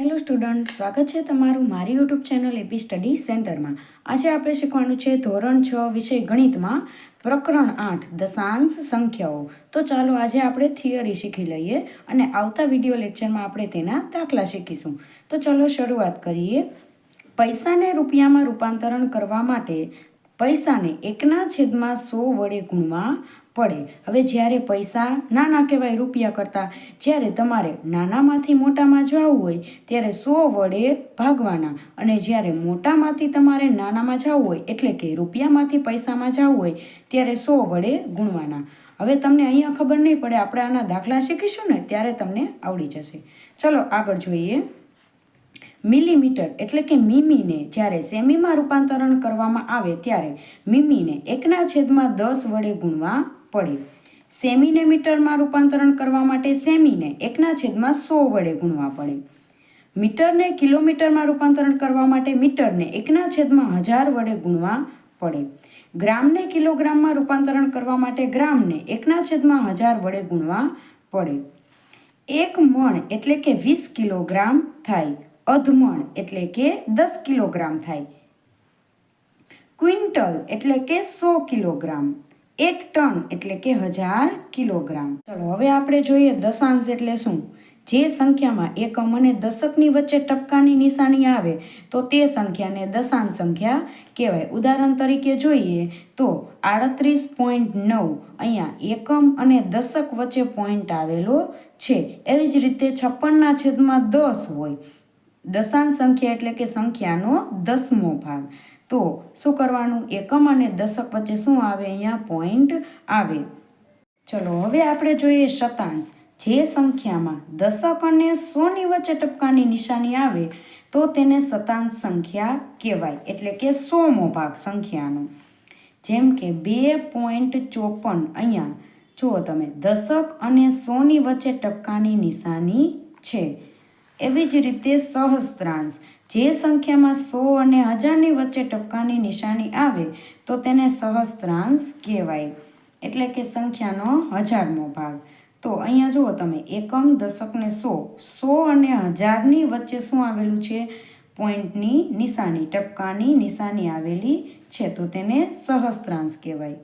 Hello student, સ્વાગત છે તમારું મારી યુટ્યુબ ચેનલ એપી સ્ટડી સેન્ટરમાં. આજે આપણે શીખવાનું છે ધોરણ 6 વિષય ગણિતમાં પ્રકરણ 8 દશાંશ સંખ્યાઓ. તો ચાલો આજે આપણે થિયરી શીખી લઈએ અને આવતા વિડીયો લેક્ચરમાં આપણે તેના દાખલા શીખીશું. તો ચાલો શરૂઆત કરીએ. પૈસાને રૂપિયામાં રૂપાંતરણ કરવા માટે પૈસાને 1/100 વડે ગુણવા પડે. હવે જ્યારે પૈસા નાના કહેવાય રૂપિયા કરતાં, જ્યારે તમારે નાનામાંથી મોટામાં જવું હોય ત્યારે 100 વડે ભાગવાના, અને જ્યારે મોટામાંથી તમારે નાનામાં જવું હોય એટલે કે રૂપિયામાંથી પૈસામાં જવું હોય ત્યારે 100 વડે ગુણવાના. હવે તમને અહીંયા ખબર નહીં પડે, આપણે આના દાખલા શીખીશું ને ત્યારે તમને આવડી જશે. ચલો આગળ જોઈએ. મિલીમીટર એટલે કે મીમીને જ્યારે સેમીમાં રૂપાંતરણ કરવામાં આવે ત્યારે મીમીને 1/10 વડે ગુણવા પડે. સેમીને મીટરમાં રૂપાંતરણ કરવા માટે સેમીને 1/100 વડે ગુણવા પડે. મીટરને કિલોમીટરમાં રૂપાંતરણ કરવા માટે મીટરને 1/1000 વડે ગુણવા પડે. ગ્રામને કિલોગ્રામમાં રૂપાંતરણ કરવા માટે ગ્રામને 1/1000 વડે ગુણવા પડે. 1 મણ એટલે કે 20 કિલોગ્રામ થાય. અધમણ એટલે કે 10 કિલોગ્રામ થાય. ક્વિન્ટલ એટલે કે 100 કિલોગ્રામ. 1 ટન એટલે કે 1000 કિલોગ્રામ. ચલો હવે આપણે જોઈએ દશાંશ એટલે શું. જે સંખ્યામાં એકમ અને દશકની વચ્ચે ટપકાની નિશાની આવે તો તે સંખ્યાને દશાંશ સંખ્યા કહેવાય. ઉદાહરણ તરીકે જોઈએ તો 38.9 અહીંયા એકમ અને દશક વચ્ચે પોઈન્ટ આવેલો છે. એવી જ રીતે 56/10 હોય. દશાંશ સંખ્યા એટલે કે સંખ્યાનો 10મો ભાગ. તો શું કરવાનું, એકમ અને દશક વચ્ચે શું આવે, અહીંયા પોઈન્ટ આવે. ચલો હવે આપણે જોઈએ શતાંશ. જે સંખ્યામાં દશક અને 100ની વચ્ચે ટપકાની નિશાની આવે તો તેને શતાંશ સંખ્યા કહેવાય, એટલે કે 100મો ભાગ સંખ્યાનો. જેમ કે 2.54 અહીંયા જુઓ તમે, દશક અને 100ની વચ્ચે ટપકાની નિશાની છે. એવી જ રીતે સહસ્ત્રાંશ. જે સંખ્યામાં 100 અને 1000ની વચ્ચે ટપકાની નિશાની આવે તો તેને સહસ્ત્રાંશ કહેવાય, એટલે કે સંખ્યાનો 1000મો ભાગ. તો અહીંયા જુઓ તમે, એકમ દશક ને 100 અને 1000ની વચ્ચે શું આવેલું છે, પોઈન્ટની નિશાની, ટપકાની નિશાની આવેલી છે, તો તેને સહસ્ત્રાંશ કહેવાય.